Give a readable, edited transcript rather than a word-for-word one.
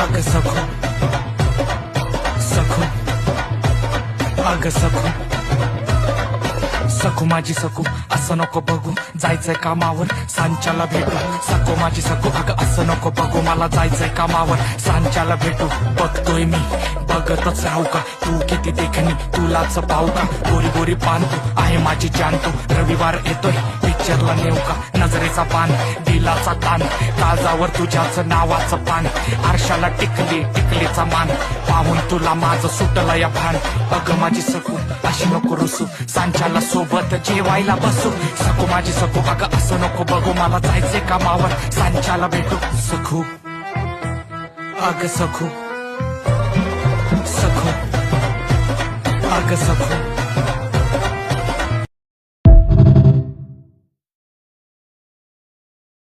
अग सखो सखो अग सखो सखो माझी सखो असं नको बघू जायचंय कामावर सांच्याला भेटू सखो माझी सखो अगं असं नको बघू मला जायचंय कामावर सांच्याला भेटू बघतोय मी बघतच राहू का तू किती देखणी तुलाच पाहू का गोरी गोरी पान तू आहे माझी जान तू रविवार येतोय पिक्चरला नेऊ का नजरेचा पान दिलाचा ताण काळजावर तुझ्याच नावाचं पान आरशाला टिकलीचा मान पाहून तुला माझं सुटलं या भान अगं माझी सखो अशी नको रुसू सांच्याला सोबत जेवायला बसू सखो माझी सखो अगं असं नको बघू मला जायचंय कामावर सांच्याला भेटू सखो अग सखो सखो अग सखो